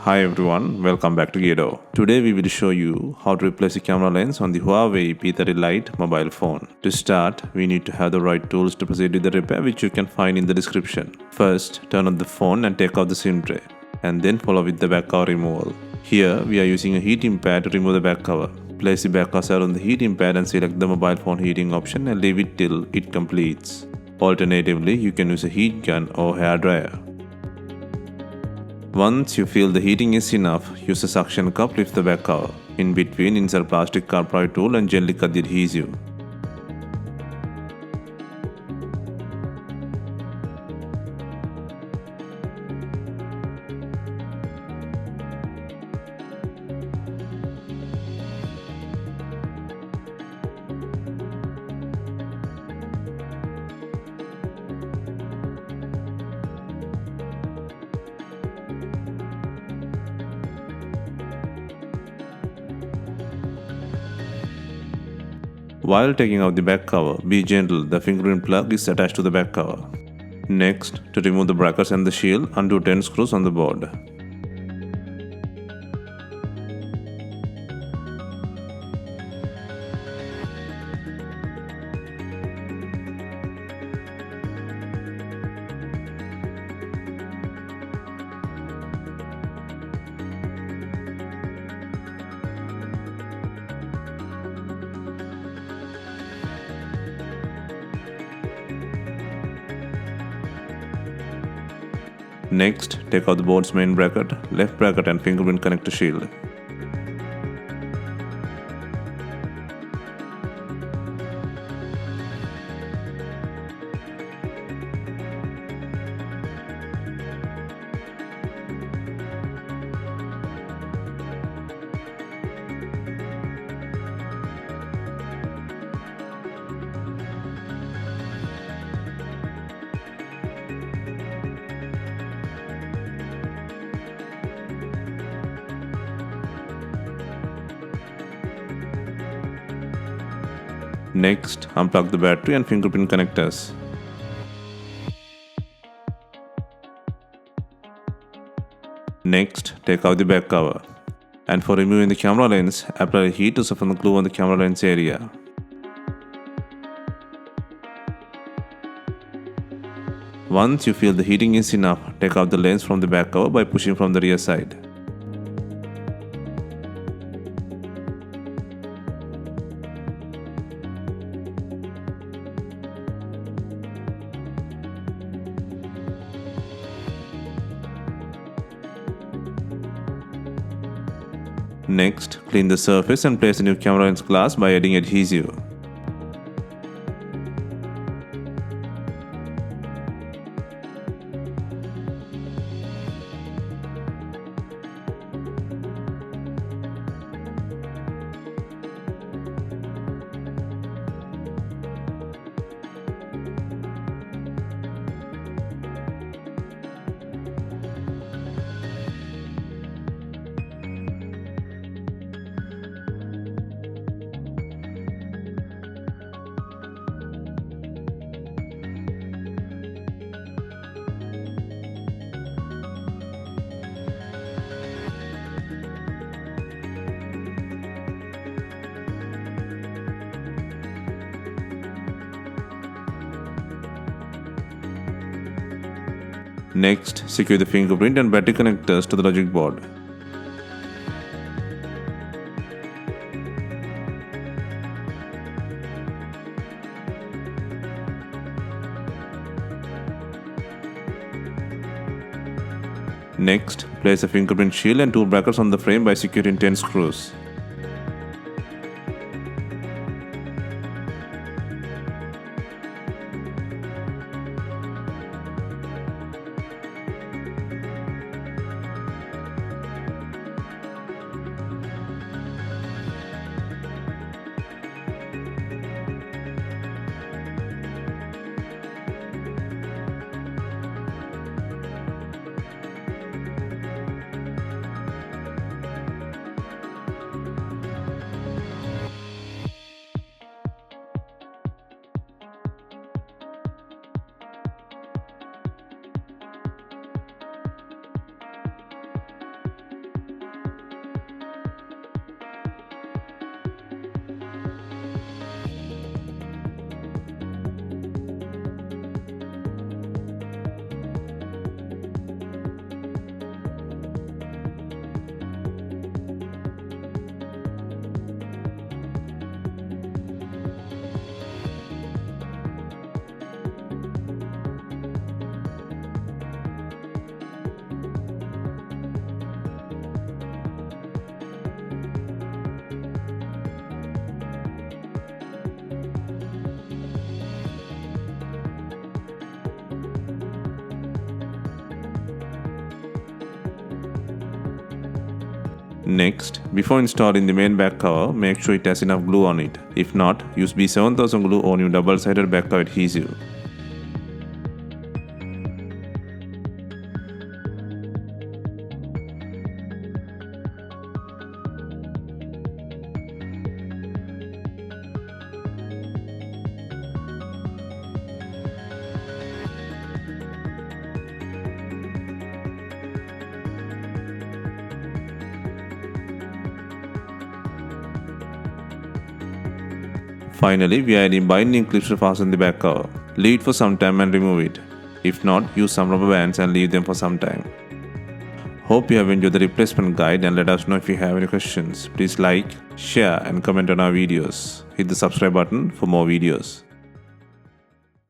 Hi everyone, welcome back to Gedo. Today we will show you how to replace the camera lens on the Huawei P30 Lite mobile phone. To start, we need to have the right tools to proceed with the repair, which you can find in the description. First, turn on the phone and take out the SIM tray, and then follow with the back cover removal. Here, we are using a heating pad to remove the back cover. Place the back cover on the heating pad and select the mobile phone heating option and leave it till it completes. Alternatively, you can use a heat gun or hair dryer. Once you feel the heating is enough, use a suction cup to lift the back cover. In between, insert a plastic car pry tool and gently cut the adhesive. While taking out the back cover, be gentle, the fingerprint plug is attached to the back cover. Next, to remove the brackets and the shield, undo 10 screws on the board. Next, take out the board's main bracket, left bracket and fingerprint connector shield. Next, unplug the battery and fingerprint connectors. Next, take out the back cover. And for removing the camera lens, apply heat to soften the glue on the camera lens area. Once you feel the heating is enough, take out the lens from the back cover by pushing from the rear side. Next, clean the surface and place the new camera lens glass by adding adhesive. Next, secure the fingerprint and battery connectors to the logic board. Next, place a fingerprint shield and two brackets on the frame by securing 10 screws. Next, before installing the main back cover, make sure it has enough glue on it. If not, use B7000 glue on your double-sided back cover adhesive. Finally, we are adding binding clips to fasten the back cover. Leave it for some time and remove it. If not, use some rubber bands and leave them for some time. Hope you have enjoyed the replacement guide and let us know if you have any questions. Please like, share and comment on our videos. Hit the subscribe button for more videos.